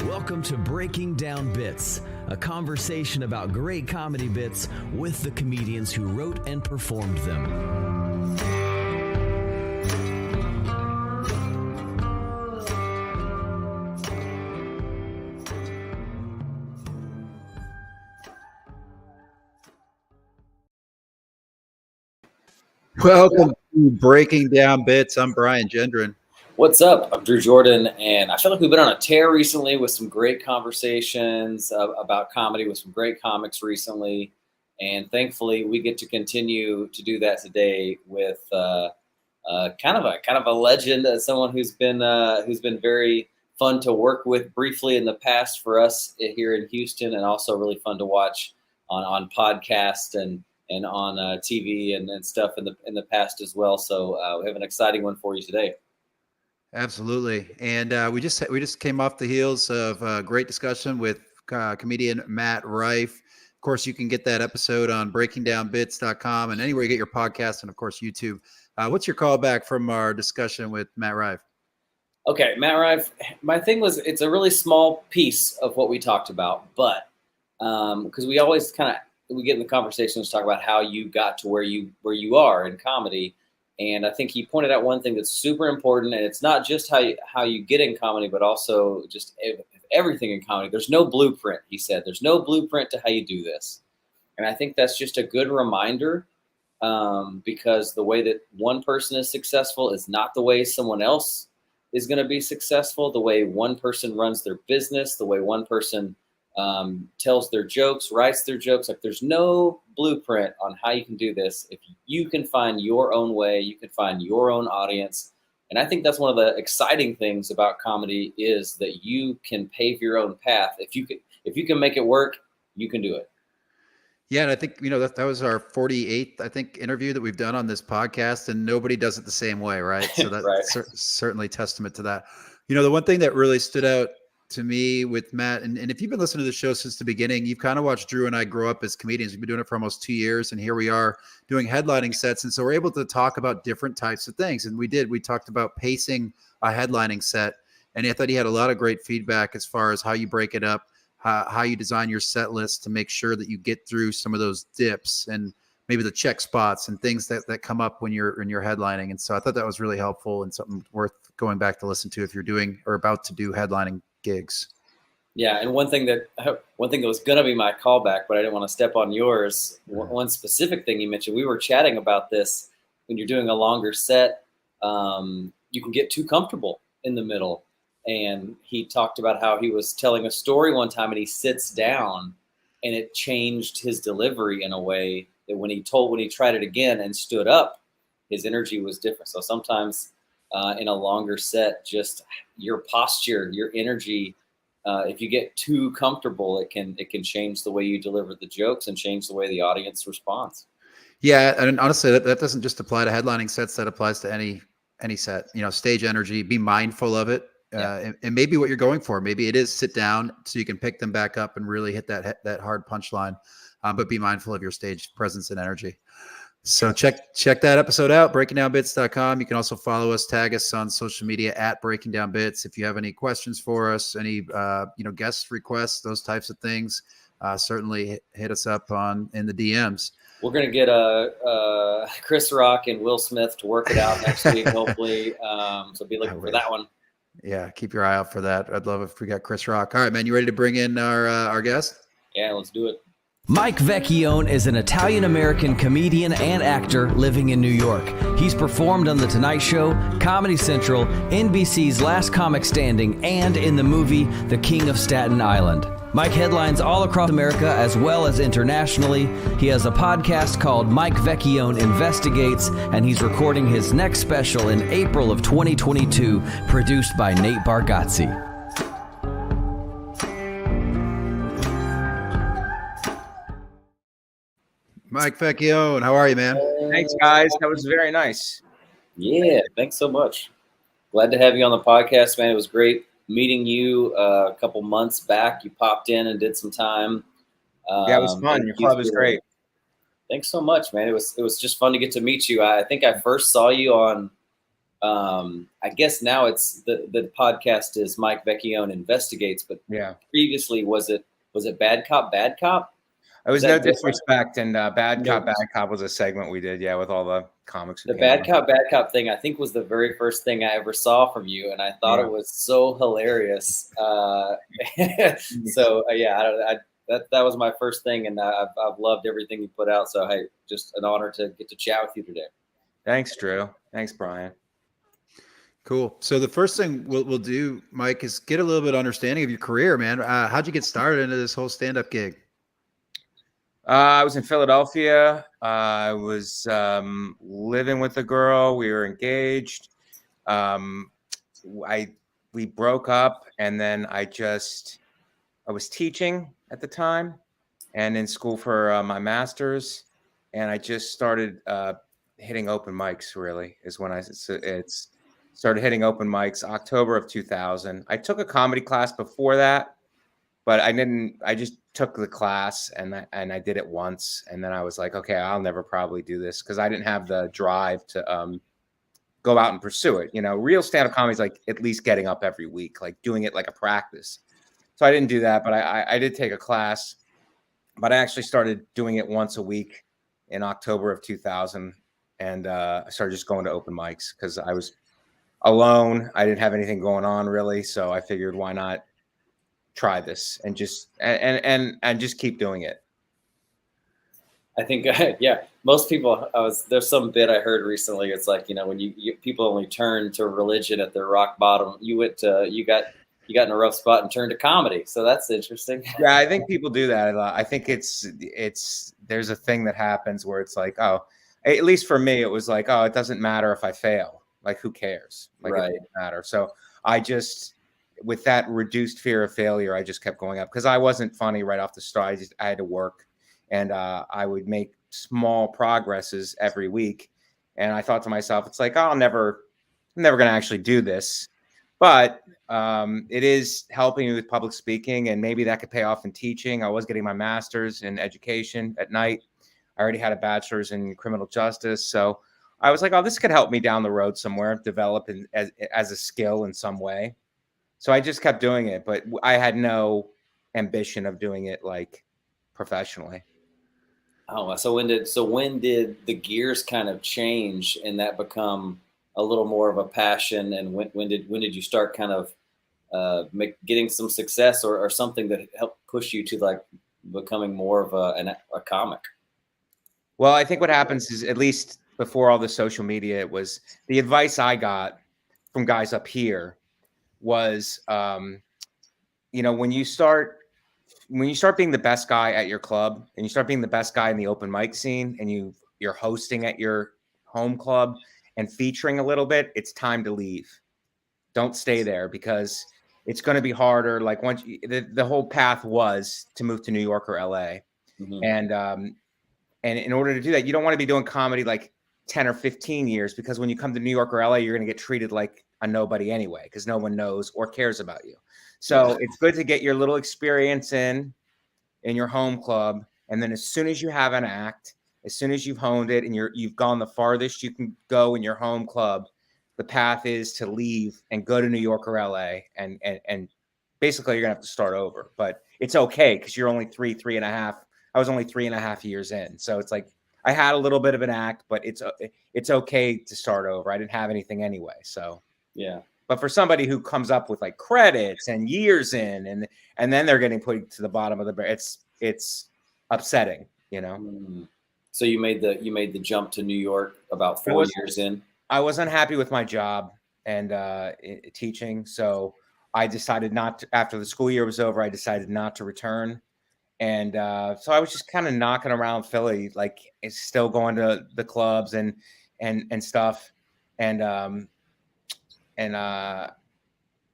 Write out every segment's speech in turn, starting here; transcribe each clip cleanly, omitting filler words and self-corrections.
Welcome to Breaking Down Bits, a conversation about great comedy bits with the comedians who wrote and performed them. Welcome to Breaking Down Bits. I'm Brian Gendron. What's up? I'm Drew Jordan, and I feel like we've been on a tear recently with some great conversations about comedy with some great comics recently, and thankfully we get to continue to do that today with kind of a legend, someone who's been very fun to work with briefly in the past for us here in Houston, and also really fun to watch on podcasts and on TV and stuff in the past as well. So we have an exciting one for you today. Absolutely. And we just came off the heels of a great discussion with comedian Matt Rife. Of course, you can get that episode on breakingdownbits.com and anywhere you get your podcast, and of course, YouTube. What's your callback from our discussion with Matt Rife? Okay, Matt Rife, my thing was, it's a really small piece of what we talked about, but because we always we get in the conversations, talk about how you got to where you are in comedy. And I think he pointed out one thing that's super important, and it's not just how you get in comedy, but also just everything in comedy. There's no blueprint, he said. There's no blueprint to how you do this. And I think that's just a good reminder, because the way that one person is successful is not the way someone else is going to be successful. The way one person runs their business, the way one person tells their jokes, writes their jokes. Like, there's no blueprint on how you can do this. If you can find your own way, you can find your own audience. And I think that's one of the exciting things about comedy, is that you can pave your own path. If you can make it work, you can do it. Yeah, and I think, that was our 48th, I think, interview that we've done on this podcast, and nobody does it the same way, right? So that's right. Certainly testament to that. The one thing that really stood out to me with Matt, and if you've been listening to the show since the beginning, you've kind of watched Drew and I grow up as comedians. We've been doing it for almost 2 years, and here we are doing headlining sets. And so we're able to talk about different types of things. And we talked about pacing a headlining set. And I thought he had a lot of great feedback as far as how you break it up, how you design your set list to make sure that you get through some of those dips and maybe the check spots and things that come up when you're headlining. And so I thought that was really helpful and something worth going back to listen to if you're doing or about to do headlining gigs. Yeah, and one thing that was going to be my callback, but I didn't want to step on yours. One specific thing you mentioned, we were chatting about this. When you're doing a longer set, you can get too comfortable in the middle. And he talked about how he was telling a story one time, and he sits down, and it changed his delivery in a way that when he tried it again and stood up, his energy was different. So sometimes in a longer set, just your posture, your energy, if you get too comfortable, it can change the way you deliver the jokes and change the way the audience responds. Yeah, and honestly, that doesn't just apply to headlining sets. That applies to any set. Stage energy. Be mindful of it, and maybe what you're going for. Maybe it is sit down so you can pick them back up and really hit that hard punchline. But be mindful of your stage presence and energy. So check that episode out, breakingdownbits.com. You can also follow us, tag us on social media at Breaking Down Bits. If you have any questions for us, any guest requests, those types of things, certainly hit us up in the DMs. We're gonna get Chris Rock and Will Smith to work it out next week, hopefully. So be looking for that one. Yeah, keep your eye out for that. I'd love if we got Chris Rock. All right, man, you ready to bring in our guest? Yeah, let's do it. Mike Vecchione is an Italian-American comedian and actor living in New York. He's performed on The Tonight Show, Comedy Central, NBC's Last Comic Standing, and in the movie The King of Staten Island. Mike headlines all across America as well as internationally. He has a podcast called Mike Vecchione Investigates, and he's recording his next special in April of 2022, produced by Nate Bargatze. Mike Vecchione, how are you, man? Thanks, guys. That was very nice. Yeah, thanks so much. Glad to have you on the podcast, man. It was great meeting you a couple months back. You popped in and did some time. Yeah, it was fun. Your club is great. Thanks so much, man. It was just fun to get to meet you. I think I first saw you on I guess now it's the podcast is Mike Vecchione Investigates, but previously was it Bad Cop, Bad Cop? It was no disrespect, and Bad Cop, Bad Cop was a segment we did, with all the comics. The Bad Cop thing, I think, was the very first thing I ever saw from you, and I thought it was so hilarious. That was my first thing, and I've loved everything you put out. So hey, just an honor to get to chat with you today. Thanks, Drew. Thanks, Brian. Cool. So the first thing we'll do, Mike, is get a little bit of understanding of your career, man. How'd you get started into this whole stand-up gig? I was in Philadelphia. I was living with a girl. We were engaged. We broke up, and then I was teaching at the time and in school for my master's, and I just started hitting open mics. Really, is when it's started hitting open mics. October of 2000. I took a comedy class before that, but I didn't. I just took the class and I did it once, and then I was like, okay, I'll never probably do this, because I didn't have the drive to go out and pursue it. Real stand-up comedy is like at least getting up every week, like doing it like a practice. So I didn't do that, but I did take a class, but I actually started doing it once a week in October of 2000, and I started just going to open mics because I was alone. I didn't have anything going on really, so I figured, why not try this and just keep doing it. I think most people. There's some bit I heard recently. It's like, when you people only turn to religion at their rock bottom. You got in a rough spot and turned to comedy. So that's interesting. Yeah, I think people do that a lot. I think there's a thing that happens where it's like, oh, at least for me, it was like, oh, it doesn't matter if I fail. Like, who cares? Like, right. It doesn't matter. So I just, with that reduced fear of failure, I just kept going up, because I wasn't funny right off the start. I had to work, and I would make small progresses every week. And I thought to myself, it's like, oh, I'm never going to actually do this. But it is helping me with public speaking, and maybe that could pay off in teaching. I was getting my master's in education at night. I already had a bachelor's in criminal justice. So I was like, oh, this could help me down the road somewhere, develop as a skill in some way. So I just kept doing it, but I had no ambition of doing it like professionally. Oh, so when did the gears kind of change and that become a little more of a passion? And when did you start kind of getting some success or something that helped push you to like becoming more of a comic? Well, I think what happens is, at least before all the social media, it was the advice I got from guys up here was, when you start being the best guy at your club, and you start being the best guy in the open mic scene, and you're hosting at your home club and featuring a little bit, it's time to leave. Don't stay there, because it's going to be harder. Like, once the whole path was to move to New York or LA. Mm-hmm. And in order to do that, you don't want to be doing comedy like 10 or 15 years, because when you come to New York or LA, you're going to get treated like a nobody anyway, because no one knows or cares about you. So it's good to get your little experience in your home club. And then as soon as you have an act, as soon as you've honed it and you've gone the farthest you can go in your home club, the path is to leave and go to New York or LA. And basically you're gonna have to start over, but it's okay, because you're only three and a half. I was only 3.5 years in. So it's like, I had a little bit of an act, but it's okay to start over. I didn't have anything anyway. So, yeah. But for somebody who comes up with like credits and years in, and then they're getting put to the bottom of the barrel, it's upsetting, So you made the jump to New York about 4 years in. I was unhappy with my job and teaching, so I decided not to. After the school year was over, I decided not to return, and so I was just kind of knocking around Philly, like it's still going to the clubs and stuff, and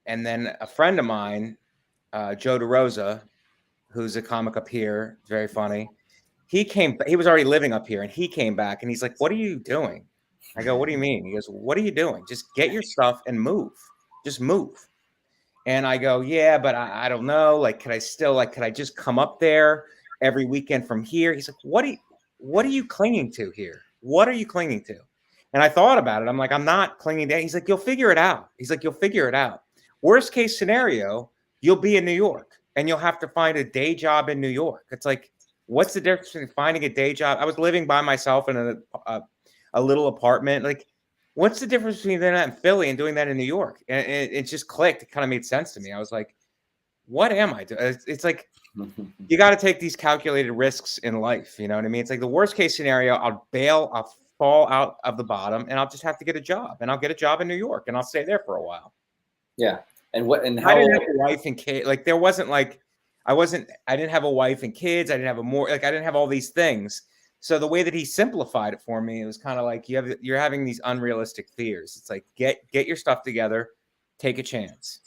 then a friend of mine, Joe DeRosa, who's a comic up here, very funny. He was already living up here, and he came back, and he's like, "What are you doing?" I go, "What do you mean?" He goes, "What are you doing? Just get your stuff and move. Just move." And I go, "Yeah, but I don't know. Like, could I just come up there every weekend from here?" He's like, What are you clinging to here? What are you clinging to?" And I thought about it. I'm like, I'm not clinging down. He's like, you'll figure it out. He's like, you'll figure it out. Worst case scenario, you'll be in New York and you'll have to find a day job in New York. It's like, what's the difference between finding a day job? I was living by myself in a little apartment. Like, what's the difference between doing that in Philly and doing that in New York? And it just clicked. It kind of made sense to me. I was like, what am I doing? It's like, you got to take these calculated risks in life. You know what I mean? It's like the worst case scenario, I'll bail, I'll fall out of the bottom, and I'll just have to get a job, and I'll get a job in New York, and I'll stay there for a while. Yeah. And how I didn't have a wife and kid. Like, there wasn't like, I didn't have a wife and kids. I didn't have I didn't have all these things. So the way that he simplified it for me, it was kind of like, you're having these unrealistic fears. It's like, get your stuff together, take a chance.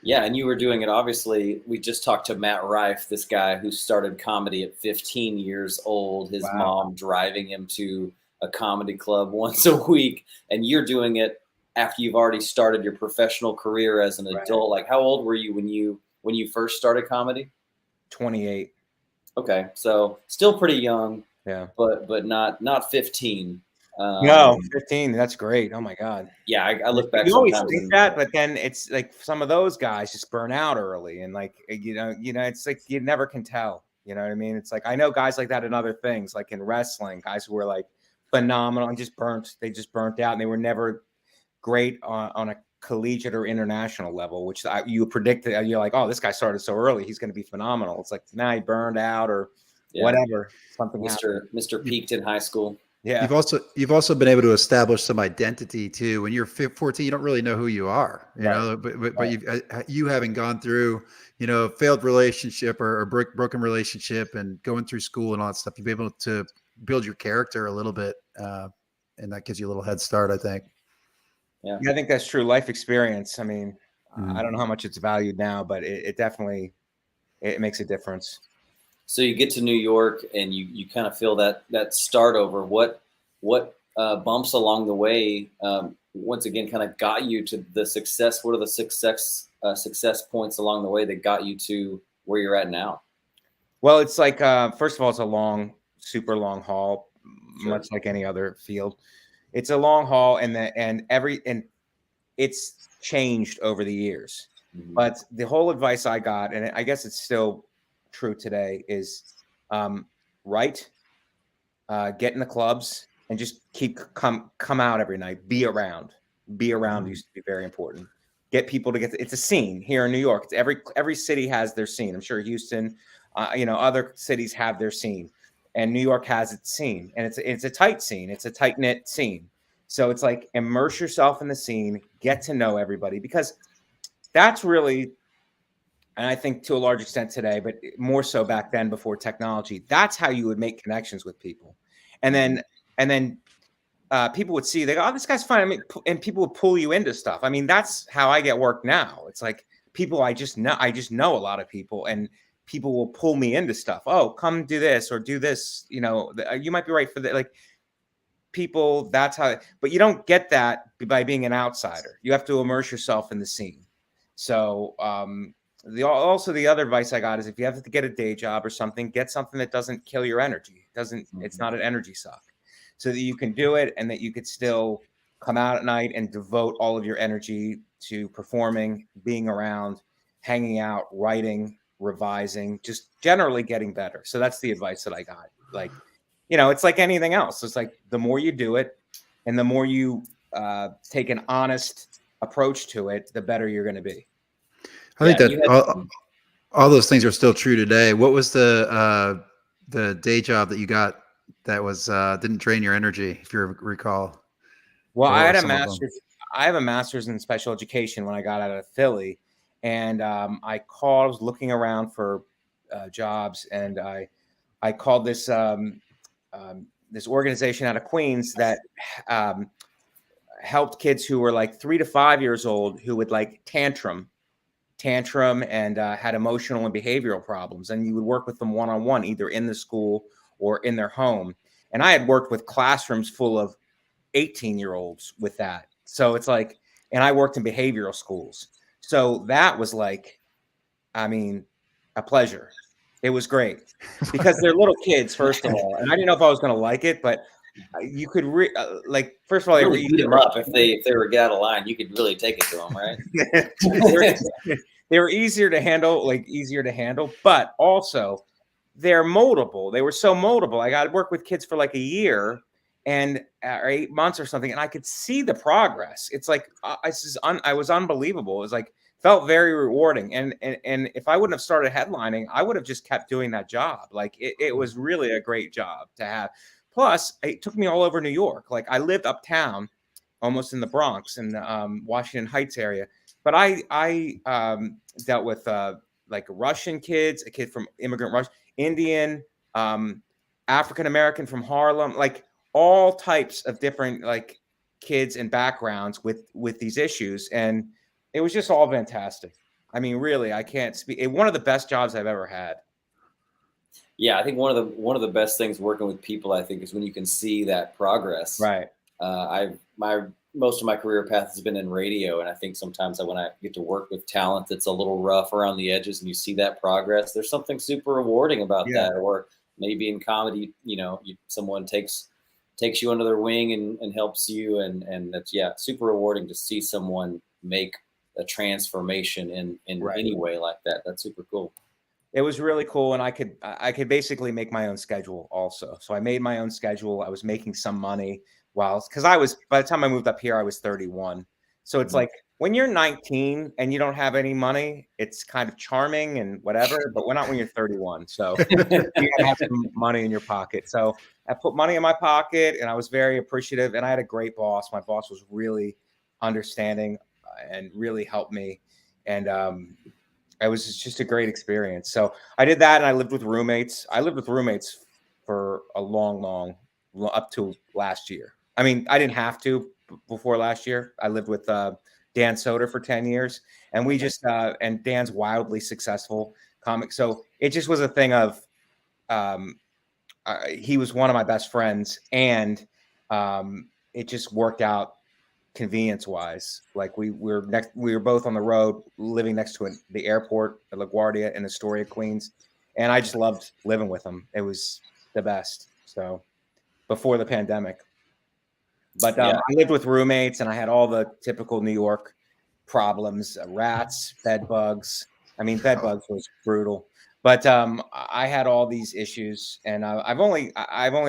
Yeah, and you were doing it, obviously. We just talked to Matt Rife, this guy who started comedy at 15 years old, his mom driving him to a comedy club once a week, and you're doing it after you've already started your professional career as an adult. Like, how old were you when you first started comedy? 28. Okay, so still pretty young. Yeah, but not 15. No, 15. That's great. Oh my God. Yeah, I look back. You always think that, but then it's like some of those guys just burn out early, and like you know, it's like you never can tell. You know what I mean? It's like I know guys like that in other things, like in wrestling, guys who were like phenomenal and they just burnt out, and they were never great on a collegiate or international level, which you predicted. You're like, oh, this guy started so early, he's going to be phenomenal. It's like, nah, he burned out or whatever. Something Mr. Peaked in high school. Yeah. You've also been able to establish some identity too. When you're 14, you don't really know who you are, you know, but you having gone through, you know, failed relationship or broken relationship and going through school and all that stuff, you've been able to build your character a little bit. And that gives you a little head start, I think. Yeah, I think that's true. Life experience. I mean, I don't know how much it's valued now, but it definitely, it makes a difference. So you get to New York and you kind of feel that start over. What bumps along the way, once again, kind of got you to the success? What are the success points along the way that got you to where you're at now? Well, it's like, first of all, it's a super long haul, much like any other field. It's a long haul, and it's changed over the years. Mm-hmm. But the whole advice I got, and I guess it's still true today, is write, get in the clubs, and just come out every night. Be around used to be very important. Get people to it's a scene here in New York. It's every city has their scene. I'm sure Houston, other cities have their scene, and New York has its scene, and it's a tight scene. It's a tight knit scene. So it's like, immerse yourself in the scene, get to know everybody, because that's really, and I think to a large extent today, but more so back then before technology, that's how you would make connections with people. And then people would see, they go, oh, this guy's fine. I mean, and people would pull you into stuff. I mean, that's how I get work now. It's like people I just know a lot of people, and people will pull me into stuff. Oh, come do this or do this. You know, you might be right for that. Like, people, that's how, but you don't get that by being an outsider. You have to immerse yourself in the scene. So the other advice I got is, if you have to get a day job or something, get something that doesn't kill your energy. It's not an energy suck, so that you can do it, and that you could still come out at night and devote all of your energy to performing, being around, hanging out, writing, revising, just generally getting better. So that's the advice that I got. Like, you know, it's like anything else. It's like, the more you do it and the more you take an honest approach to it, the better you're going to be. I think that all those things are still true today. What was the day job that you got that was didn't drain your energy, if you recall? Well, I had a master's. I have a master's in special education when I got out of Philly, and I was looking around for jobs, and I called this this organization out of Queens that helped kids who were like 3 to 5 years old who would like tantrum and had emotional and behavioral problems. And you would work with them one-on-one, either in the school or in their home. And I had worked with classrooms full of 18-year-olds with that. So it's like, and I worked in behavioral schools. So that was like, I mean, a pleasure. It was great because they're little kids, first of all. And I didn't know if I was going to like it, but you could like, first of all, really beat them up if they were get out of line. You could really take it to them, right? they were easier to handle, but also they're moldable. They were so moldable. I got to work with kids for like a year and or 8 months or something, and I could see the progress. It's like I was unbelievable. It was like felt very rewarding. And if I wouldn't have started headlining, I would have just kept doing that job. Like it was really a great job to have. Plus, it took me all over New York. Like I lived uptown, almost in the Bronx and Washington Heights area. But I dealt with like Russian kids, a kid from immigrant Russia, Indian, African American from Harlem, like all types of different like kids and backgrounds with these issues, and it was just all fantastic. I mean, really, I can't speak. One of the best jobs I've ever had. Yeah, I think one of the best things working with people, I think, is when you can see that progress. Right. Most of my career path has been in radio, and I think sometimes when I get to work with talent that's a little rough around the edges, and you see that progress, there's something super rewarding about that. Or maybe in comedy, someone takes you under their wing and helps you, and that's super rewarding to see someone make a transformation in any way like that. That's super cool. It was really cool, and I could basically make my own schedule also. So I made my own schedule. I was making some money because by the time I moved up here, I was 31. So it's like when you're 19 and you don't have any money, it's kind of charming and whatever, but not when you're 31. So you gotta have some money in your pocket. So I put money in my pocket, and I was very appreciative, and I had a great boss. My boss was really understanding and really helped me. And it was just a great experience. So I did that, and I lived with roommates. I lived with roommates for a long, up to last year. I mean, I didn't have to before last year. I lived with Dan Soder for 10 years, and we just and Dan's wildly successful comic. So it just was a thing of he was one of my best friends, and it just worked out convenience wise. Like we were both on the road, living next to the airport at LaGuardia in Astoria, Queens, and I just loved living with him. It was the best. So before the pandemic, but I lived with roommates, and I had all the typical New York problems: rats, bed bugs. I mean, bed bugs was brutal, but I had all these issues, and I've only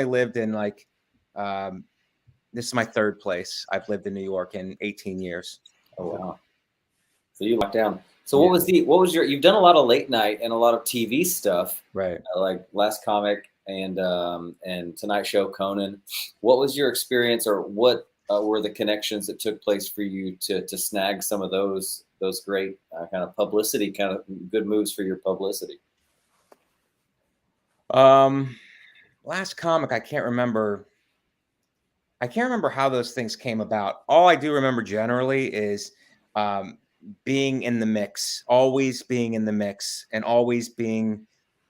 lived in like this is my third place I've lived in New York in 18 years. Oh wow! So you locked down. So what was your? You've done a lot of late night and a lot of TV stuff, right? Like Last Comic and Tonight Show, Conan. What was your experience, or what were the connections that took place for you to snag some of those great kind of publicity, kind of good moves for your publicity? Last Comic, I can't remember how those things came about. All I do remember generally is being in the mix, always being in the mix, and always being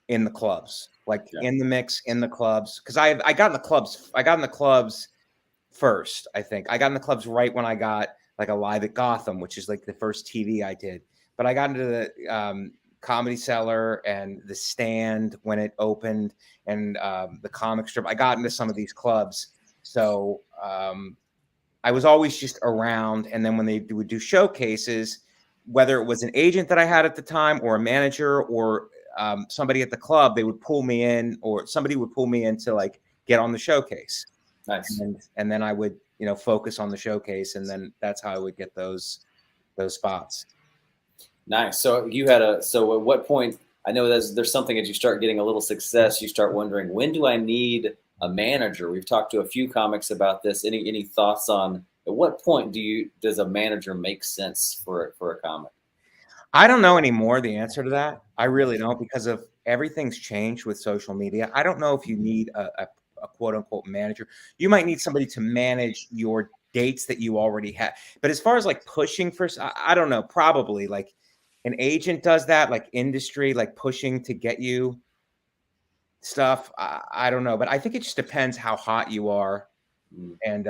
in the clubs, in the mix, in the clubs. Because I got in the clubs. I got in the clubs first. I think I got in the clubs right when I got like a Live at Gotham, which is like the first TV I did. But I got into the Comedy Cellar and the Stand when it opened, and the Comic Strip. I got into some of these clubs. So I was always just around. And then when they would do showcases, whether it was an agent that I had at the time or a manager or somebody at the club, they would pull me in, or somebody would pull me in to like get on the showcase. Nice. And then I would, focus on the showcase, and then that's how I would get those spots. Nice. So at what point, I know there's something as you start getting a little success, you start wondering, when do I need a manager? We've talked to a few comics about this. Any thoughts on at what point does a manager make sense for a comic? I don't know anymore the answer to that. I really don't, because of everything's changed with social media. I don't know if you need a quote unquote manager. You might need somebody to manage your dates that you already have. But as far as like pushing for, I don't know, probably like an agent does that, like industry, like pushing to get you stuff. I don't know, but I think it just depends how hot you are. And,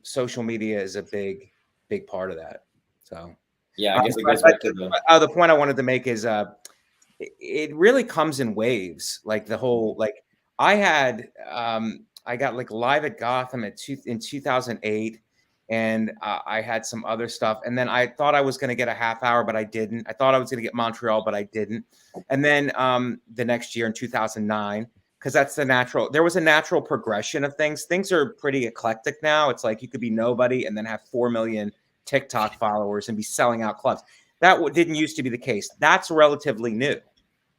social media is a big part of that. So, yeah, I guess it goes back to the point I wanted to make is it really comes in waves. Like the whole, like I had I got like Live at Gotham in 2008, and I had some other stuff, and then I thought I was going to get a half hour, but I didn't. I thought I was going to get Montreal, but I didn't. And then the next year in 2009, because there was a natural progression of things. Things are pretty eclectic now. It's like you could be nobody and then have 4 million TikTok followers and be selling out clubs. That didn't used to be the case. That's relatively new.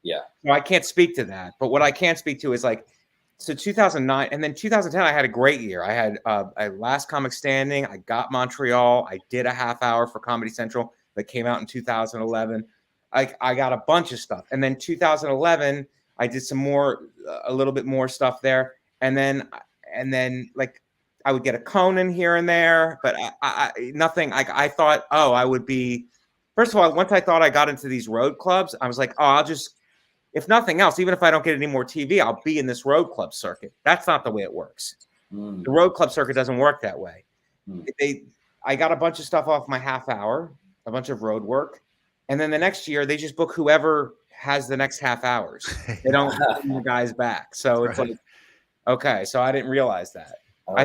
Yeah. So I can't speak to that. But what I can speak to is like, so 2009 and then 2010, I had a great year. I had a Last Comic Standing. I got Montreal. I did a half hour for Comedy Central that came out in 2011. I got a bunch of stuff. And then 2011, I did a little bit more stuff there. And then like I would get a Conan here and there, but nothing. I thought, oh, I would be. First of all, once I thought I got into these road clubs, I was like, oh, I'll just, if nothing else, even if I don't get any more TV, I'll be in this road club circuit. That's not the way it works. The road club circuit doesn't work that way. I got a bunch of stuff off my half hour, a bunch of road work. And then the next year, they just book whoever has the next half hours. They don't bring the guys back. So it's like, okay. So I didn't realize that. I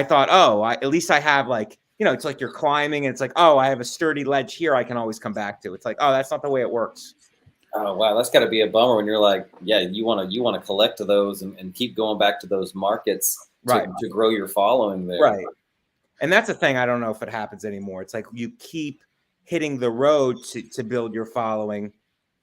thought, oh, at least I have like, it's like you're climbing and it's like, oh, I have a sturdy ledge here I can always come back to. It's like, oh, that's not the way it works. Oh, wow. That's got to be a bummer when you're like, yeah, you want to collect to those and keep going back to those markets to grow your following there. Right. And that's the thing. I don't know if it happens anymore. It's like you keep hitting the road to build your following.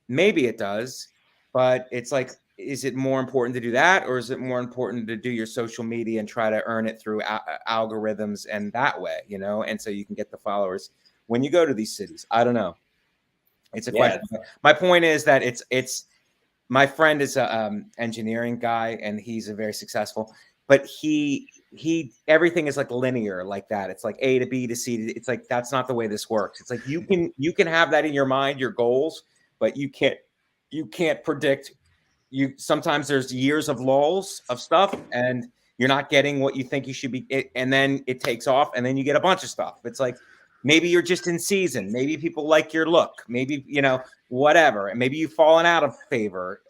Maybe it does, but it's like, is it more important to do that, or is it more important to do your social media and try to earn it through algorithms and that way, and so you can get the followers when you go to these cities? I don't know. It's a question. My point is that it's my friend is a engineering guy and he's a very successful, but he everything is like linear like that. It's like A to B to C. It's like, that's not the way this works. It's like you can have that in your mind, your goals, but you can't predict. Sometimes there's years of lulls of stuff and you're not getting what you think you should be. And then it takes off and then you get a bunch of stuff. It's like, maybe you're just in season. Maybe people like your look, maybe, whatever. And maybe you've fallen out of favor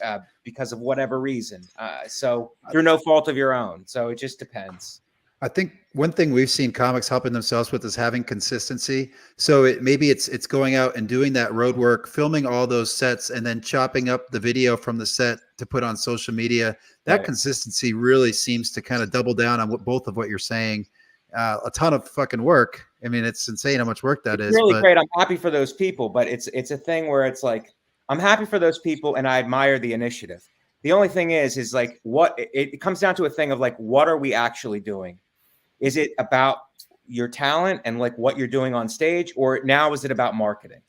because of whatever reason. So through no fault of your own. So it just depends. I think one thing we've seen comics helping themselves with is having consistency. So maybe it's going out and doing that road work, filming all those sets, and then chopping up the video from the set to put on social media. That consistency really seems to kind of double down on both of what you're saying. A ton of fucking work. I mean, it's insane how much work that is. Really great. I'm happy for those people, but it's a thing where it's like, I'm happy for those people and I admire the initiative. The only thing is like what it comes down to a thing of like, what are we actually doing? Is it about your talent and like what you're doing on stage, or now is it about marketing?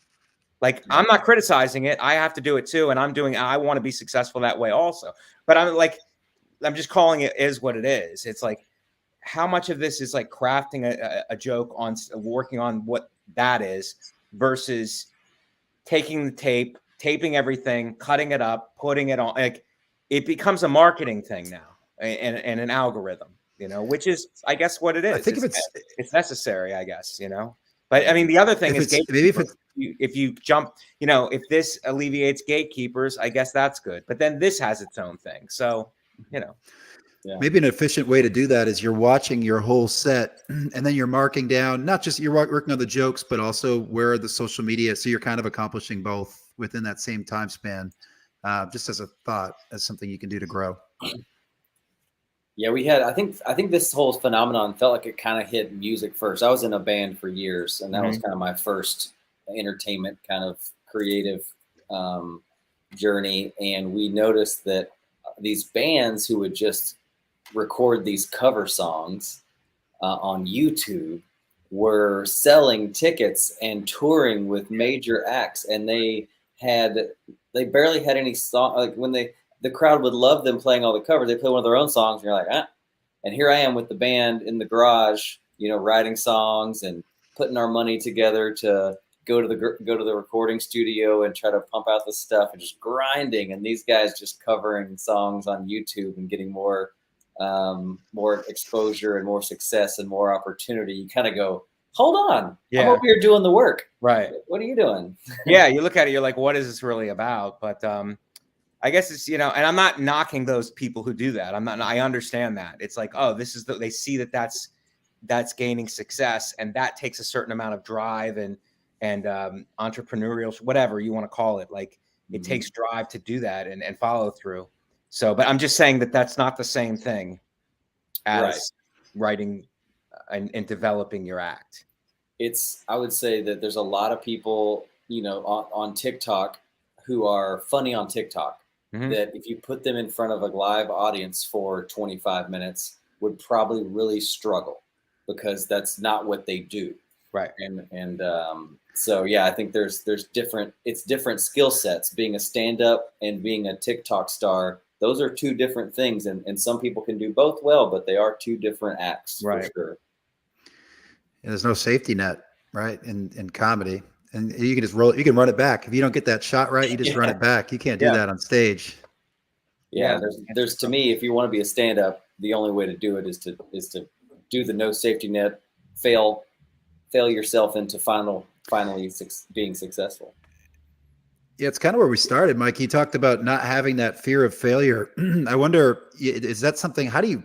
Like, I'm not criticizing it. I have to do it too. And I want to be successful that way also. But I'm just calling it is what it is. It's like, how much of this is like crafting a joke on working on what that is versus taking the tape, taping everything, cutting it up, putting it on. Like, it becomes a marketing thing now and an algorithm, which is, I guess, what it is. I think it's necessary, I guess, But I mean, the other thing is if you jump, if this alleviates gatekeepers, I guess that's good. But then this has its own thing. So, Yeah. Maybe an efficient way to do that is you're watching your whole set and then you're marking down, not just you're working on the jokes, but also where are the social media. So you're kind of accomplishing both within that same time span, just as a thought, as something you can do to grow. Yeah, I think this whole phenomenon felt like it kind of hit music first. I was in a band for years, and that was kind of my first entertainment kind of creative journey. And we noticed that these bands who would just record these cover songs on YouTube were selling tickets and touring with major acts, and they barely had any song. Like when the crowd would love them playing all the covers, they play one of their own songs, and you're like, ah. And here I am with the band in the garage, writing songs and putting our money together to go to the recording studio and try to pump out the stuff and just grinding. And these guys just covering songs on YouTube and getting more exposure and more success and more opportunity. You kind of go, hold on. Yeah. I'm over here doing the work. Right. What are you doing? Yeah. You look at it, you're like, what is this really about? But I guess it's, you know, and I'm not knocking those people who do that. I understand that. It's like, oh, this is they see that that's gaining success, and that takes a certain amount of drive and entrepreneurial, whatever you want to call it. Like it takes drive to do that and follow through. So, but I'm just saying that that's not the same thing as writing and developing your act. I would say that there's a lot of people, you know, on TikTok who are funny on TikTok. That if you put them in front of a live audience for 25 minutes would probably really struggle because that's not what they do. Right. And so, yeah, I think there's different skill sets. Being a stand-up and being a TikTok star, those are two different things. And some people can do both well, but they are two different acts for sure. And there's no safety net, right? In comedy. And you can just you can run it back. If you don't get that shot right, you just run it back. You can't do that on stage. Yeah, there's to me, if you want to be a stand-up, the only way to do it is to do the no safety net, fail yourself into finally being successful. Yeah, it's kind of where we started, Mike. You talked about not having that fear of failure. I wonder, is that something? How do you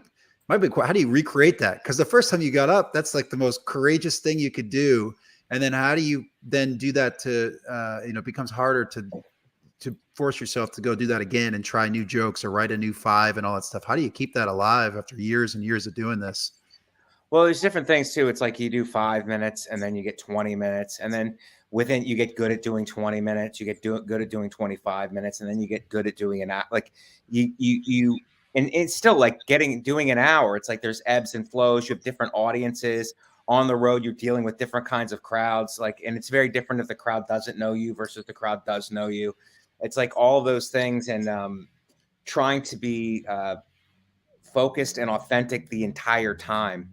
recreate that? Because the first time you got up, that's like the most courageous thing you could do. And then how do you then do that to, it becomes harder to force yourself to go do that again and try new jokes or write a new 5 and all that stuff. How do you keep that alive after years and years of doing this? Well, there's different things too. It's like you do 5 minutes and then you get 20 minutes. And then within, you get good at doing 20 minutes, you get good at doing 25 minutes. And then you get good at doing an hour. Like and it's still like doing an hour. It's like there's ebbs and flows. You have different audiences. On the road, you're dealing with different kinds of crowds, and it's very different if the crowd doesn't know you versus the crowd does know you. It's like all of those things, and trying to be focused and authentic the entire time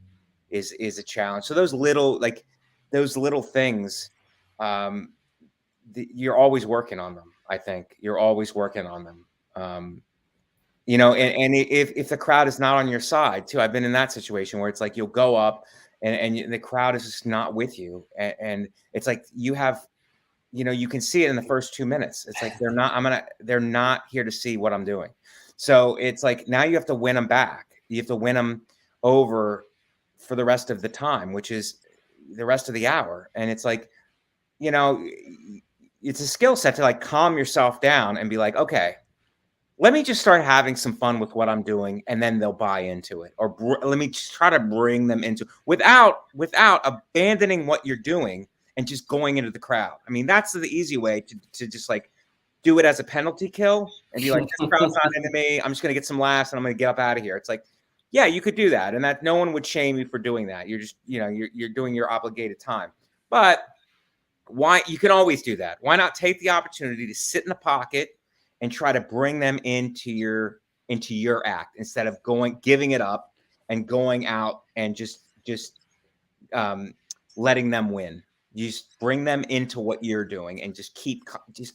is a challenge. So those little things, you're always working on them. I think you're always working on them. And if the crowd is not on your side too, I've been in that situation where it's like you'll go up. And the crowd is just not with you. And it's like you have, you can see it in the first 2 minutes. It's like they're not here to see what I'm doing. So it's like now you have to win them back. You have to win them over for the rest of the time, which is the rest of the hour. And it's like, it's a skill set to like calm yourself down and be like, okay, let me just start having some fun with what I'm doing, and then they'll buy into it. Or let me just try to bring them into without abandoning what you're doing and just going into the crowd. I mean, that's the easy way to just like do it as a penalty kill and be like, this crowd's not into me. I'm just going to get some laughs and I'm going to get up out of here. It's like, yeah, you could do that, and that no one would shame you for doing that. You're just, you're doing your obligated time. But why? You can always do that. Why not take the opportunity to sit in the pocket and try to bring them into your act instead of giving it up and going out and just letting them win. You just bring them into what you're doing and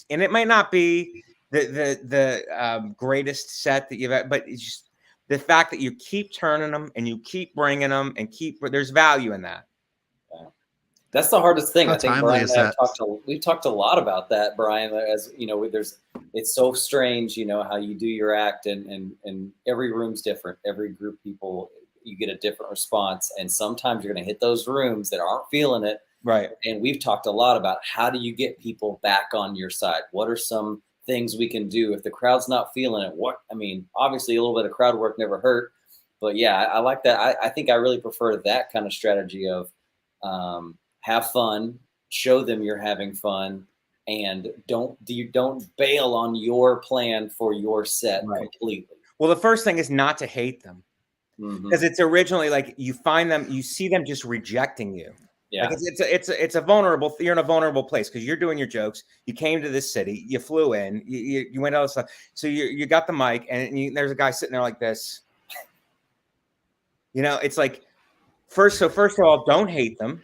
and it might not be the greatest set that you've had, but it's just the fact that you keep turning them and you keep bringing them and there's value in that. That's the hardest thing. How I think Brian and I we've talked a lot about that, Brian, as it's so strange, how you do your act and every room's different. Every group of people, you get a different response. And sometimes you're going to hit those rooms that aren't feeling it. Right. And we've talked a lot about how do you get people back on your side? What are some things we can do if the crowd's not feeling it? Obviously a little bit of crowd work never hurt, but yeah, I like that. I think I really prefer that kind of strategy of, have fun, show them you're having fun, and don't bail on your plan for your set completely. Well, the first thing is not to hate them, because it's originally like you see them just rejecting you. Yeah, like it's a vulnerable. You're in a vulnerable place because you're doing your jokes. You came to this city, you flew in, you went all this stuff. So you got the mic, and there's a guy sitting there like this. It's like first of all, don't hate them.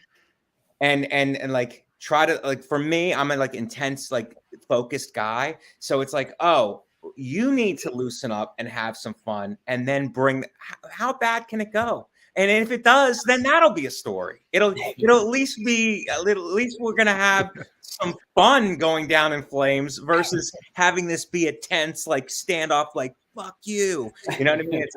And like try to like, for me, I'm a like intense, like focused guy. So it's like, oh, you need to loosen up and have some fun and then how bad can it go? And if it does, then that'll be a story. It'll at least be a little. At least we're gonna have some fun going down in flames versus having this be a tense like standoff. Like fuck you. You know what I mean? It's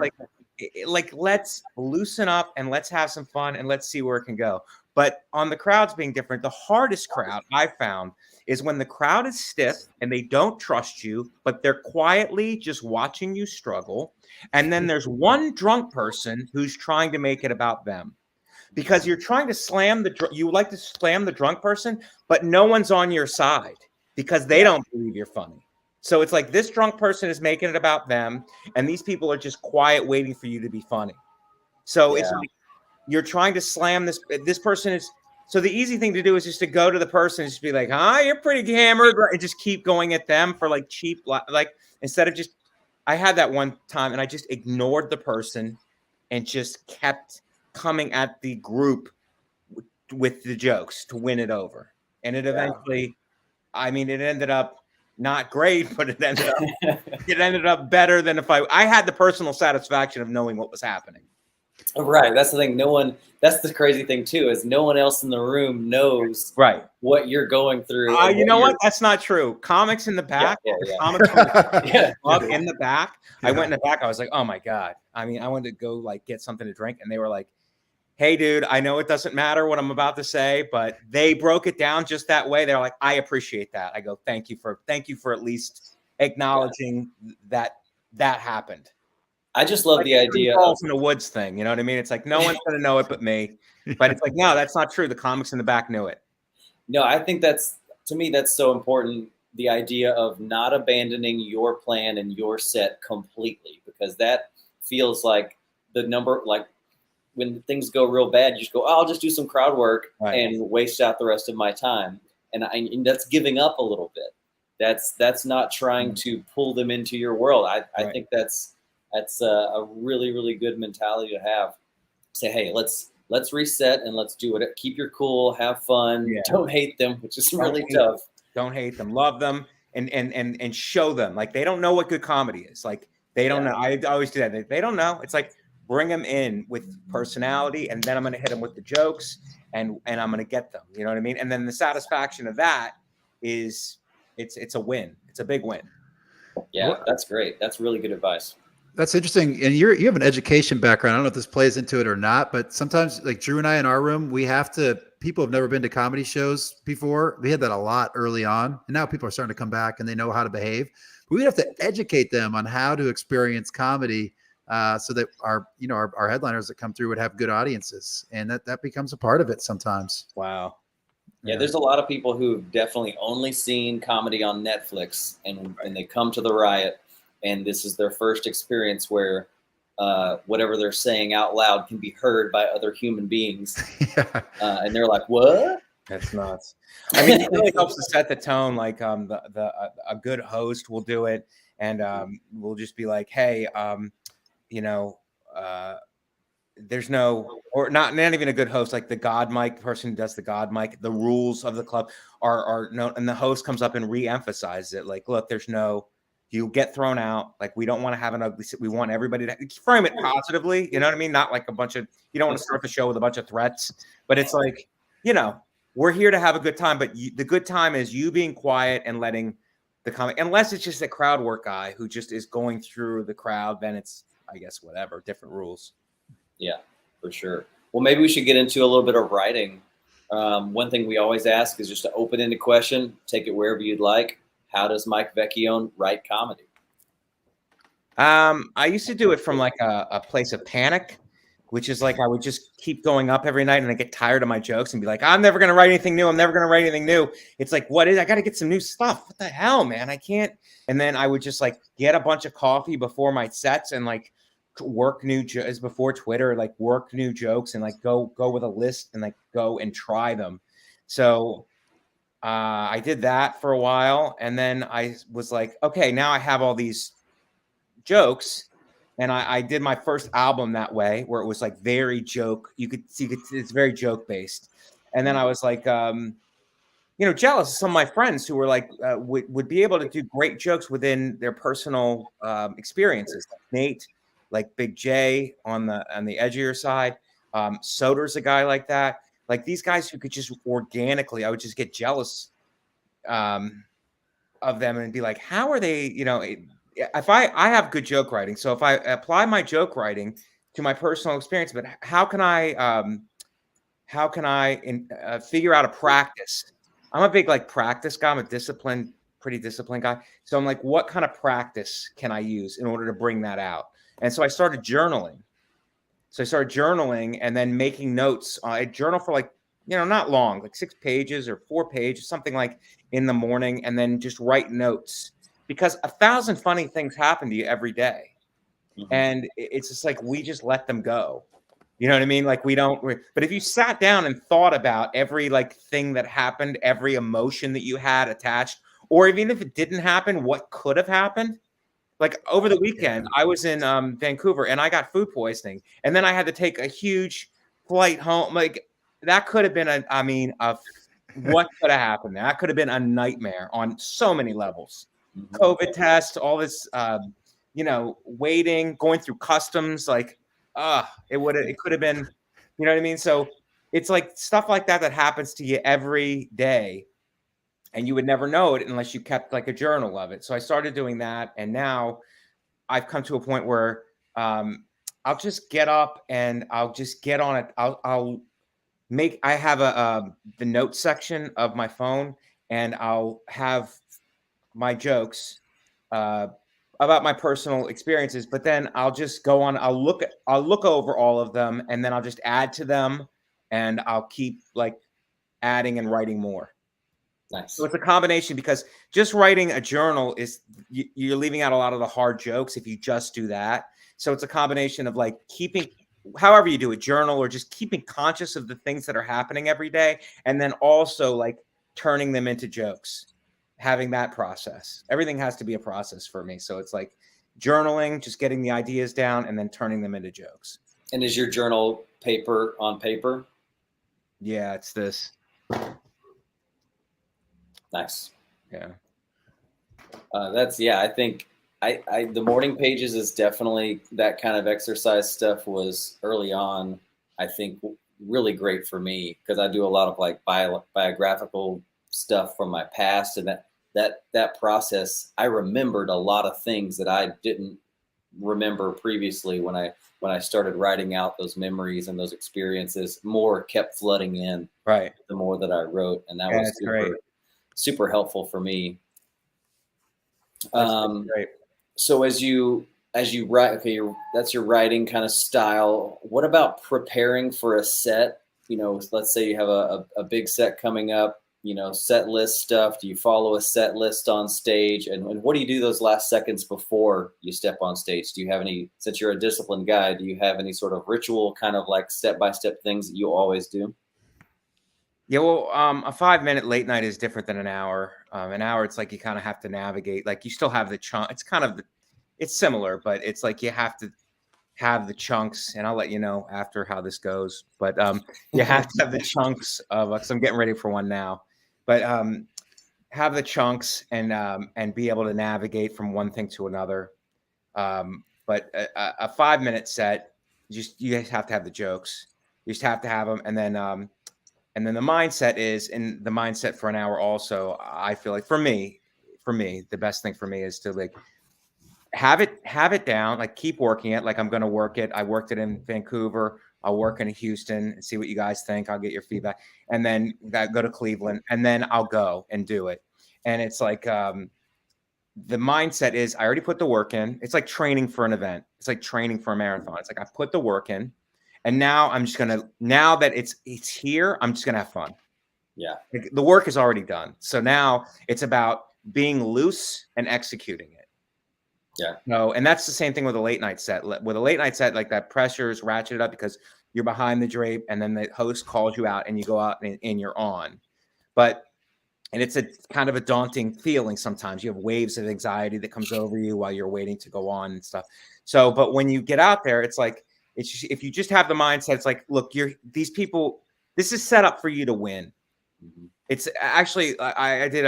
like let's loosen up and let's have some fun and let's see where it can go. But on the crowds being different, the hardest crowd I found is when the crowd is stiff and they don't trust you, but they're quietly just watching you struggle. And then there's one drunk person who's trying to make it about them. Because you're trying to you like to slam the drunk person, but no one's on your side because they don't believe you're funny. So it's like this drunk person is making it about them, and these people are just quiet waiting for you to be funny. So it's like you're trying to slam this person is. So the easy thing to do is just to go to the person and just be like, you're pretty hammered, and just keep going at them for like cheap, like instead of just. I had that one time and I just ignored the person and just kept coming at the group with the jokes to win it over. And it eventually, I mean, it ended up not great, but it ended up better than if I had the personal satisfaction of knowing what was happening. Right. That's the thing. That's the crazy thing too, is no one else in the room knows what you're going through. You know what? That's not true. Comics in the back, comics in the back. I went in the back. I was like, oh my God. I mean, I wanted to go like get something to drink. And they were like, hey dude, I know it doesn't matter what I'm about to say, but they broke it down just that way. They're like, I appreciate that. I go, thank you for at least acknowledging that happened. I just love the idea of in the woods thing. You know what I mean? It's like, no one's going to know it but me. But it's like, no, that's not true. The comics in the back knew it. No, I think to me, that's so important. The idea of not abandoning your plan and your set completely, because that feels like like when things go real bad, you just go, I'll just do some crowd work and waste out the rest of my time. And that's giving up a little bit. That's not trying to pull them into your world. I think that's a really, really good mentality to have. Say, hey, let's reset and let's do it. Keep your cool, have fun. Yeah. Don't hate them, which is really tough. Don't hate them, love them, and show them. Like they don't know what good comedy is. Like they don't know. I always do that. They don't know. It's like bring them in with personality, and then I'm going to hit them with the jokes, and I'm going to get them. You know what I mean? And then the satisfaction of that is it's a win. It's a big win. Yeah, that's great. That's really good advice. That's interesting. And you have an education background. I don't know if this plays into it or not, but sometimes like Drew and I in our room, people have never been to comedy shows before. We had that a lot early on. And now people are starting to come back and they know how to behave. But we have to educate them on how to experience comedy so that our headliners that come through would have good audiences. And that becomes a part of it sometimes. Wow. Yeah, there's a lot of people who've definitely only seen comedy on Netflix and they come to the Riot. And this is their first experience where whatever they're saying out loud can be heard by other human beings. And they're like, what? That's nuts. I mean, it really helps to set the tone. Like a good host will do it. And we'll just be like, hey, there's no, or not even a good host, like the God mic person who does the God mic, the rules of the club are no, and the host comes up and re-emphasizes it. Like, look, you get thrown out. Like, we don't want to have an ugly, we want everybody to frame it positively. You know what I mean? Not like you don't want to start the show with a bunch of threats, but it's like, we're here to have a good time, but the good time is you being quiet and letting the comic, unless it's just a crowd work guy who just is going through the crowd, then it's, I guess, whatever, different rules. Yeah, for sure. Well, maybe we should get into a little bit of writing. One thing we always ask is just an open-ended question. Take it wherever you'd like. How does Mike Vecchione write comedy? I used to do it from like a place of panic, which is like I would just keep going up every night and I get tired of my jokes and be like, I'm never going to write anything new. I'm never going to write anything new. It's like, I got to get some new stuff. What the hell, man? I can't. And then I would just like get a bunch of coffee before my sets and like work new jokes before Twitter, like work new jokes and like go with a list and like go and try them. So I did that for a while. And then I was like, okay, now I have all these jokes. And I did my first album that way, where it was like very joke. You could see it's very joke based. And then I was like, jealous of some of my friends who were like, would be able to do great jokes within their personal experiences. Like Nate, like Big J on the edgier side. Soder's a guy like that. Like these guys who could just organically, I would just get jealous of them and be like, how are they, if I have good joke writing. So if I apply my joke writing to my personal experience, but how can I figure out a practice? I'm a big practice guy. I'm a pretty disciplined guy. So I'm like, what kind of practice can I use in order to bring that out? And so I started journaling. And then making notes. I journal for not long, like 6 pages or 4 pages, something like in the morning, and then just write notes because 1,000 funny things happen to you every day. Mm-hmm. And it's just like, we just let them go. You know what I mean? Like but if you sat down and thought about every thing that happened, every emotion that you had attached, or even if it didn't happen, what could have happened? Like over the weekend, I was in Vancouver and I got food poisoning, and then I had to take a huge flight home. Like that could have been what could have happened? That could have been a nightmare on so many levels. COVID test, all this, waiting, going through customs, it could have been, you know what I mean? So it's like stuff like that happens to you every day. And you would never know it unless you kept a journal of it. So I started doing that. And now I've come to a point where I'll just get up and I'll just get on it. I have the notes section of my phone, and I'll have my jokes about my personal experiences, but then I'll just go on, I'll look over all of them, and then I'll just add to them, and I'll keep adding and writing more. Nice. So it's a combination, because just writing a journal you're leaving out a lot of the hard jokes if you just do that. So it's a combination of keeping, however you do it, journal, or just keeping conscious of the things that are happening every day. And then also turning them into jokes, having that process. Everything has to be a process for me. So it's journaling, just getting the ideas down and then turning them into jokes. And is your journal paper on paper? Yeah, it's this. Nice. Yeah. I think the morning pages is definitely, that kind of exercise stuff was early on, I think, really great for me, because I do a lot of biographical stuff from my past, and that process, I remembered a lot of things that I didn't remember previously when I started writing out those memories and those experiences. More kept flooding in, right, the more that I wrote, and that was super helpful for me. Great. So as you write, okay, that's your writing kind of style. What about preparing for a set? Let's say you have a big set coming up, set list stuff. Do you follow a set list on stage? And what do you do those last seconds before you step on stage? Do you have any, since you're a disciplined guy, do you have any sort of ritual, kind of step-by-step things that you always do? Yeah, well, a 5-minute late night is different than an hour. An hour, it's you kind of have to navigate. You still have the chunk. It's kind of it's similar, but it's you have to have the chunks. And I'll let you know after how this goes. But you have to have the chunks of. Because I'm getting ready for one now. But have the chunks and be able to navigate from one thing to another. But a 5-minute set, you just have to have the jokes. You just have to have them, and then the mindset is, and the mindset for an hour also, I feel for me, the best thing for me is to have it down, keep working it. I'm going to work it. I worked it in Vancouver. I'll work in Houston and see what you guys think. I'll get your feedback, and then go to Cleveland, and then I'll go and do it. And it's the mindset is, I already put the work in. It's like training for an event. It's like training for a marathon. It's I put the work in. And now I'm just now that it's here, I'm just gonna have fun. Yeah. The work is already done. So now it's about being loose and executing it. Yeah. No, and that's the same thing with a late night set. With a late night set, that pressure is ratcheted up because you're behind the drape, and then the host calls you out and you go out and you're on. And it's a kind of a daunting feeling sometimes. You have waves of anxiety that comes over you while you're waiting to go on and stuff. So, but when you get out there, it's if you just have the mindset, it's look, these people, this is set up for you to win. Mm-hmm. It's actually, I did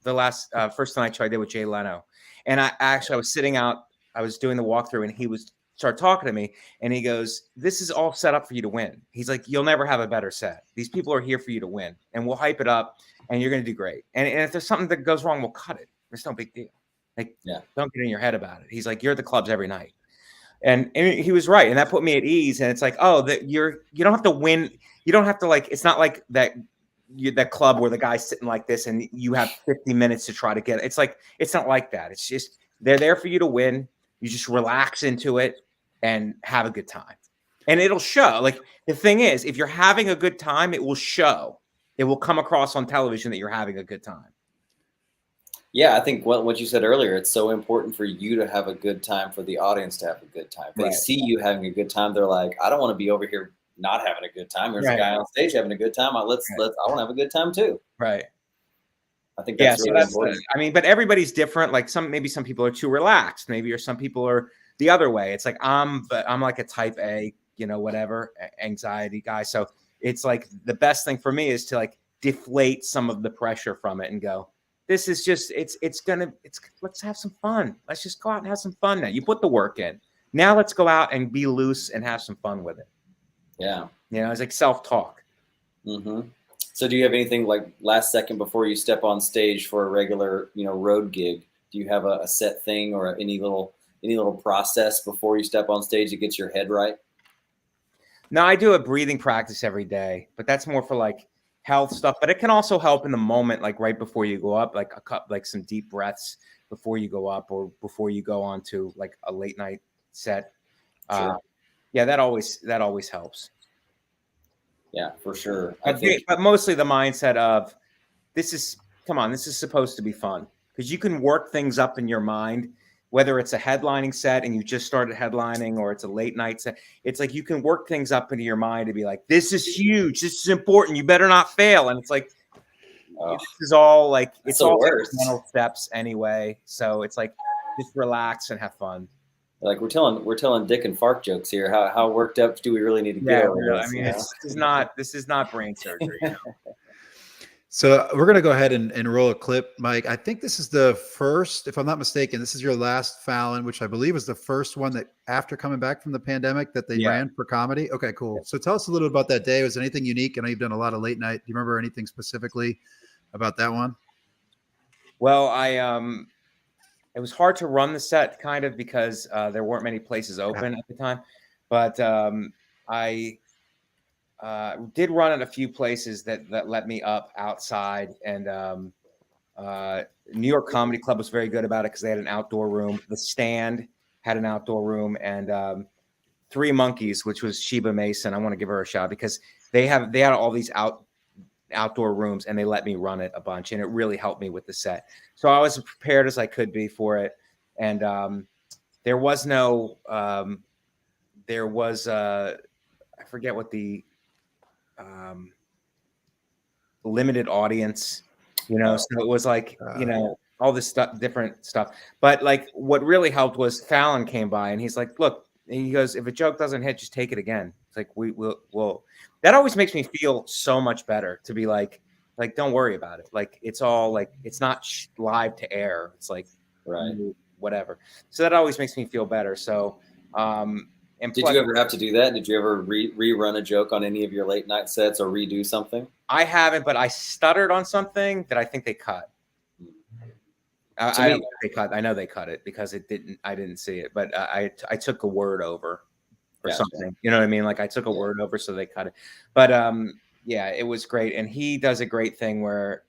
the last First Tonight show I did with Jay Leno, and I was sitting out, I was doing the walkthrough, and he was started talking to me, and he goes, "This is all set up for you to win." He's like, "You'll never have a better set. These people are here for you to win, and we'll hype it up, and you're going to do great. And if there's something that goes wrong, we'll cut it. There's no big deal. Like, don't get in your head about it." He's like, "You're at the clubs every night." And he was right. And that put me at ease. And it's like, oh, that you don't have to win. You don't have to, like, it's not like that club where the guy's sitting like this and you have 50 minutes to try to get it. It's like, it's not like that. It's just, they're there for you to win. You just relax into it and have a good time. And it'll show. Like, the thing is, if you're having a good time, it will show. It will come across on television that you're having a good time. Yeah, I think what you said earlier, it's so important for you to have a good time, for the audience to have a good time. If they see you having a good time, they're like, I don't want to be over here not having a good time. There's a guy on stage having a good time. I want to have a good time too. Right. I think that's really important. I mean, but everybody's different. Like maybe some people are too relaxed. Maybe, or some people are the other way. It's like, I'm like a type A, whatever, anxiety guy. So it's like the best thing for me is to, like, deflate some of the pressure from it and go, this is just, let's have some fun. Let's just go out and have some fun now. You put the work in. Now let's go out and be loose and have some fun with it. Yeah. It's like self-talk. Mm-hmm. So do you have anything, like, last second before you step on stage for a regular, road gig? Do you have a set thing or any little process before you step on stage that gets your head right? No, I do a breathing practice every day, but that's more for, like, health stuff. But it can also help in the moment, like right before you go up, like some deep breaths before you go up, or before you go on to, like, a late night set. Sure. Yeah, that always helps. Yeah, for sure. But mostly the mindset of this is supposed to be fun, because you can work things up in your mind, whether it's a headlining set and you just started headlining, or it's a late night set. It's like you can work things up into your mind to be like, this is huge, this is important, you better not fail. And it's like, this is all, like, it's all mental steps anyway. So it's like, just relax and have fun. Like, we're telling dick and fart jokes here. How worked up do we really need to get? I mean, this is not brain surgery. So we're going to go ahead and roll a clip, Mike. I think this is the first, if I'm not mistaken, this is your last Fallon, which I believe was the first one that, after coming back from the pandemic, that they ran for comedy. Okay, cool. So tell us a little bit about that day. Was there anything unique? I know you've done a lot of late night. Do you remember anything specifically about that one? Well, it was hard to run the set, kind of, because there weren't many places open at the time. But I did run at a few places that let me up outside. And New York Comedy Club was very good about it, because they had an outdoor room. The Stand had an outdoor room. And Three Monkeys, which was Sheba Mason, I want to give her a shout, because they had all these outdoor rooms, and they let me run it a bunch, and it really helped me with the set. So I was as prepared as I could be for it. And there was I forget what the limited audience, so it was like, all this stuff, different stuff. But, like, what really helped was Fallon came by, and he's like, look, and he goes, if a joke doesn't hit, just take it again. It's like, we'll that always makes me feel so much better, to be like, don't worry about it. Like, it's all, like, it's not live to air. It's like, whatever. So that always makes me feel better. So, and did you ever have to do that? Did you ever rerun a joke on any of your late night sets, or redo something? I haven't, but I stuttered on something that I think they cut. I don't think they cut. I know they cut it, because I didn't see it, but I took a word over or something. You know what I mean? Like, I took a word over, so they cut it. But yeah, it was great. And he does a great thing where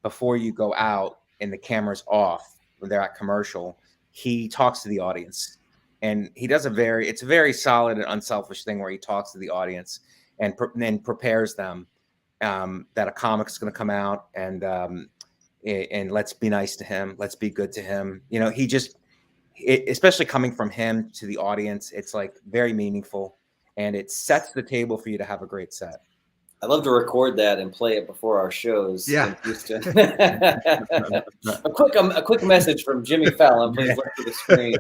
before you go out and the camera's off, when they're at commercial, he talks to the audience. And he does it's a very solid and unselfish thing, where he talks to the audience and then prepares them that a comic's going to come out, and let's be nice to him. Let's be good to him. He just, especially coming from him to the audience, it's, like, very meaningful, and it sets the table for you to have a great set. I love to record that and play it before our shows. Yeah. a quick message from Jimmy Fallon. Please look to the screen.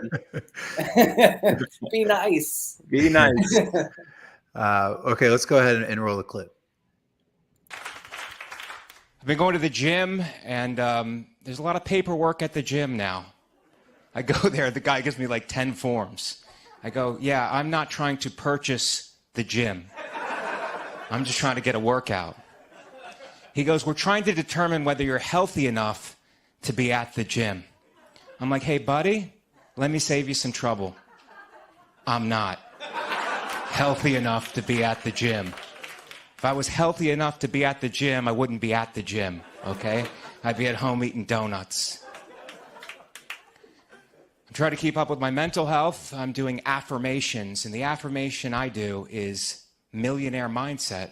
Be nice. Be nice. Okay, let's go ahead and roll the clip. I've been going to the gym, and there's a lot of paperwork at the gym now. I go there, the guy gives me like 10 forms. I go, yeah, I'm not trying to purchase the gym. I'm just trying to get a workout. He goes, we're trying to determine whether you're healthy enough to be at the gym. I'm like, hey, buddy, let me save you some trouble. I'm not healthy enough to be at the gym. If I was healthy enough to be at the gym, I wouldn't be at the gym, okay? I'd be at home eating donuts. I'm trying to keep up with my mental health. I'm doing affirmations, and the affirmation I do is millionaire mindset.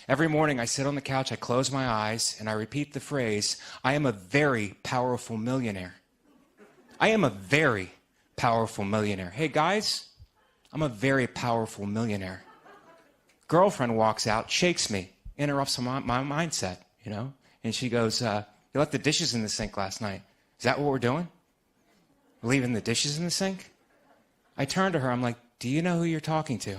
Every morning I sit on the couch, I close my eyes, and I repeat the phrase, I am a very powerful millionaire. I am a very powerful millionaire. Hey guys, I'm a very powerful millionaire. Girlfriend walks out, shakes me, interrupts my mindset, you know? And she goes, you left the dishes in the sink last night. Is that what we're doing? Leaving the dishes in the sink? I turn to her, I'm like, do you know who you're talking to?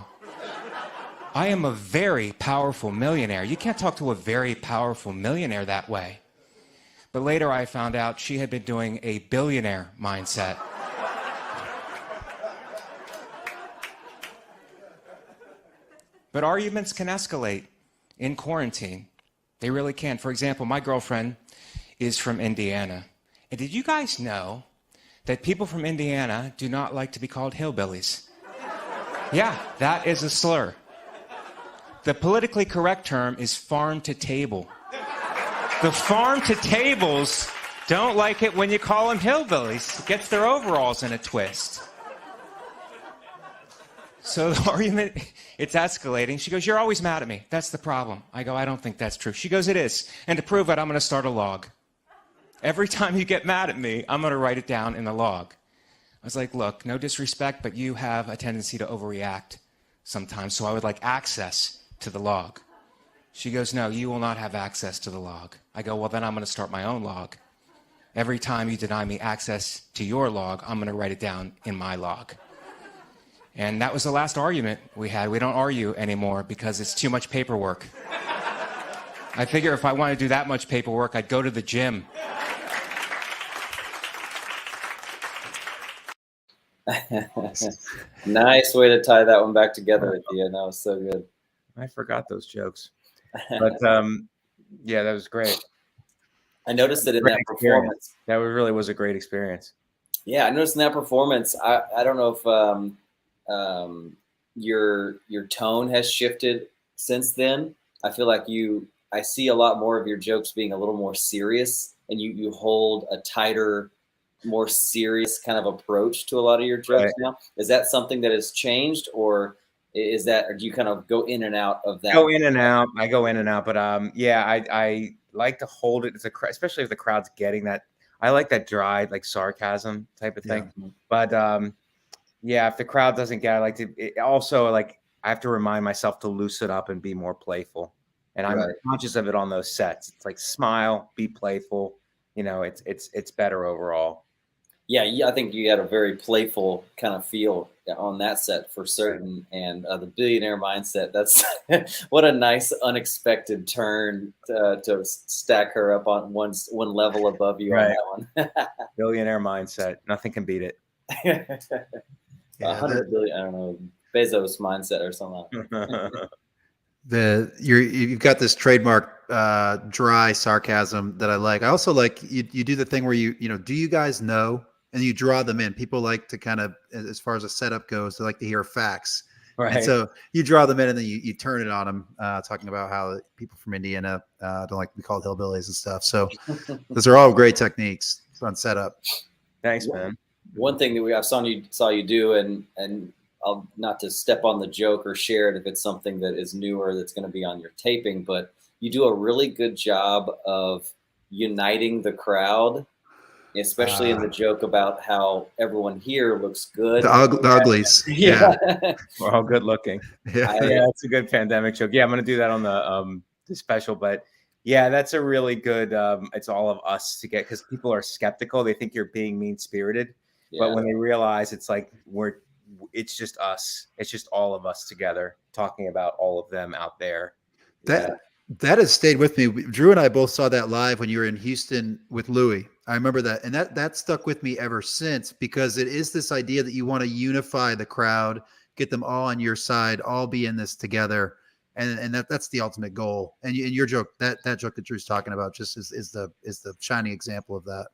I am a very powerful millionaire. You can't talk to a very powerful millionaire that way. But later I found out she had been doing a billionaire mindset. But arguments can escalate in quarantine. They really can. For example, my girlfriend is from Indiana. And did you guys know that people from Indiana do not like to be called hillbillies? Yeah, that is a slur. The politically correct term is farm to table. The farm to tables don't like it when you call them hillbillies. It gets their overalls in a twist. So the argument, it's escalating. She goes, you're always mad at me. That's the problem. I go, I don't think that's true. She goes, it is. And to prove it, I'm going to start a log. Every time you get mad at me, I'm going to write it down in the log. I was like, look, no disrespect, but you have a tendency to overreact sometimes. So I would like access to the log. She goes, no, you will not have access to the log. I go, well, then I'm going to start my own log. Every time you deny me access to your log, I'm going to write it down in my log. And that was the last argument we had. We don't argue anymore because it's too much paperwork. I figure if I want to do that much paperwork, I'd go to the gym. Nice way to tie that one back together at the end. That was so good. I forgot those jokes. But yeah, that was great. I noticed that in that performance. That really was a great experience. Yeah, I noticed in that performance. I don't know if your tone has shifted since then. I feel like I see a lot more of your jokes being a little more serious, and you hold a tighter, more serious kind of approach to a lot of your jokes now. Is that something that has changed, or or do you kind of go in and out of that? Go in and out. I go in and out, but yeah, I like to hold it as especially if the crowd's getting that. I like that dry, like sarcasm type of thing. Yeah. But yeah, if the crowd doesn't get, I like to. Also, like I have to remind myself to loosen up and be more playful. And I'm conscious of it on those sets. It's like smile, be playful. You know, it's better overall. Yeah, I think you had a very playful kind of feel on that set for certain. And the billionaire mindset, that's what a nice unexpected turn to stack her up on one level above you on that one. Billionaire mindset. Nothing can beat it. 100 billion, I don't know, Bezos mindset or something. You've got this trademark dry sarcasm that I like. I also like you do the thing where you do you guys know, and you draw them in. People like to kind of, as far as a setup goes, they like to hear facts. Right. And so you draw them in and then you turn it on them, talking about how people from Indiana don't like to be called hillbillies and stuff. So those are all great techniques on setup. Thanks, man. One thing that I saw you do, and I'll not to step on the joke or share it if it's something that is newer that's going to be on your taping, but you do a really good job of uniting the crowd, especially in the joke about how everyone here looks good. The uglies. Yeah. We're all good looking. Yeah, it's a good pandemic joke. Yeah, I'm going to do that on the special, but yeah, that's a really good, it's all of us to get, because people are skeptical. They think you're being mean-spirited, but when they realize it's like, it's just us. It's just all of us together talking about all of them out there. That has stayed with me. Drew and I both saw that live when you were in Houston with Louis. I remember that. And that stuck with me ever since, because it is this idea that you want to unify the crowd, get them all on your side, all be in this together. And that's the ultimate goal. And your joke, that joke that Drew's talking about just is the shining example of that.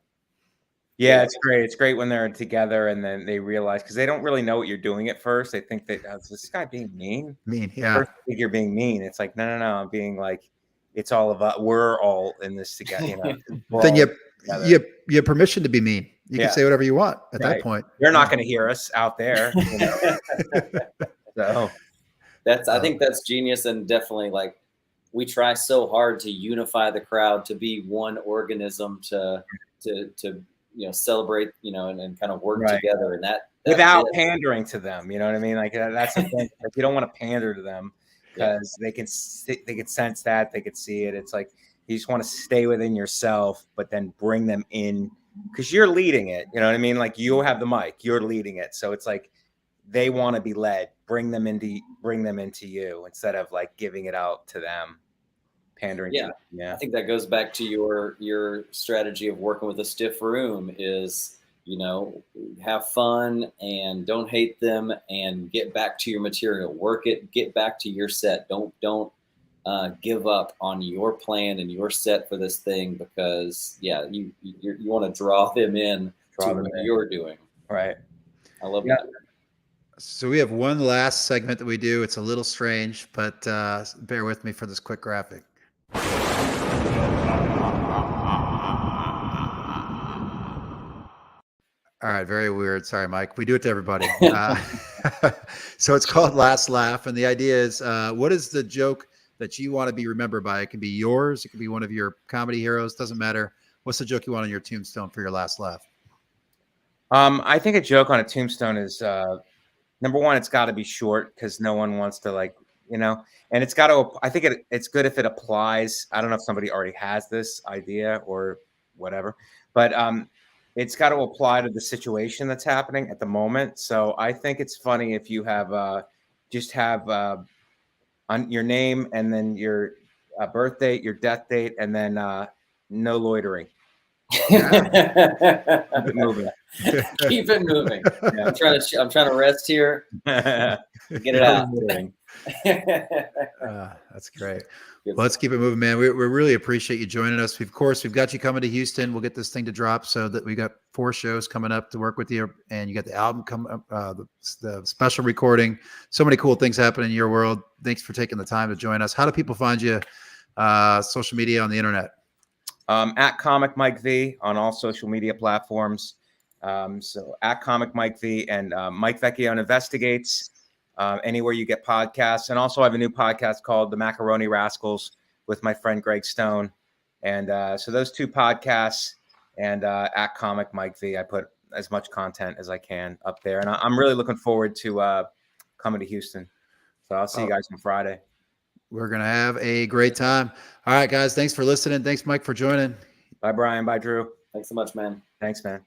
Yeah, it's great. It's great when they're together and then they realize, because they don't really know what you're doing at first. They think that is this guy being mean? Yeah. First they think you're being mean. It's like, no. I'm being like, it's all of us. We're all in this together. You know, Then you have permission to be mean. You can say whatever you want at that point. You're not going to hear us out there. You know? So I think that's genius, and definitely like we try so hard to unify the crowd to be one organism to celebrate, and kind of work together, and that without pandering to them. You know what I mean? Like that's the thing. Like, you don't want to pander to them because they can sense that, they can see it. It's like you just want to stay within yourself, but then bring them in because you're leading it. You know what I mean? Like you have the mic, you're leading it. So it's like they want to be led. Bring them into you instead of like giving it out to them. Pandering. I think that goes back to your strategy of working with a stiff room is, have fun and don't hate them and get back to your material, work it, get back to your set. Don't give up on your plan and your set for this thing, because you want to draw them in to what you're doing. Right. I love that. So we have one last segment that we do. It's a little strange, but bear with me for this quick graphic. All right, very weird. Sorry, Mike. We do it to everybody. So it's called Last Laugh, and the idea is, what is the joke that you want to be remembered by? It can be yours. It could be one of your comedy heroes. Doesn't matter. What's the joke you want on your tombstone for your last laugh? I think a joke on a tombstone is number one, it's got to be short because no one wants to and it's got to. I think it's good if it applies. I don't know if somebody already has this idea or whatever, but it's got to apply to the situation that's happening at the moment. So I think it's funny if you have on your name and then your birth date, your death date, and then no loitering. Keep it moving. Keep it moving. Yeah, I'm trying to rest here. Get it out. That's great. Well, let's keep it moving, man. We really appreciate you joining us. We've got you coming to Houston. We'll get this thing to drop so that we got 4 shows coming up to work with you, and you got the album coming up, the special recording. So many cool things happening in your world. Thanks for taking the time to join us. How do people find you? Social media on the internet? At Comic Mike V on all social media platforms. So at Comic Mike V and Mike Vecchione Investigates. Anywhere you get podcasts. And also I have a new podcast called The Macaroni Rascals with my friend Greg Stone. And so those 2 podcasts and at Comic Mike V, I put as much content as I can up there. And I'm really looking forward to coming to Houston. So I'll see you guys on Friday. We're going to have a great time. All right, guys. Thanks for listening. Thanks, Mike, for joining. Bye, Brian. Bye, Drew. Thanks so much, man. Thanks, man.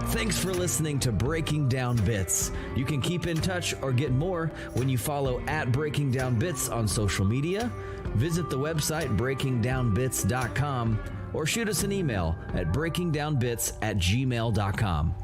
Thanks for listening to Breaking Down Bits. You can keep in touch or get more when you follow at Breaking Down Bits on social media, visit the website breakingdownbits.com, or shoot us an email at breakingdownbits@gmail.com.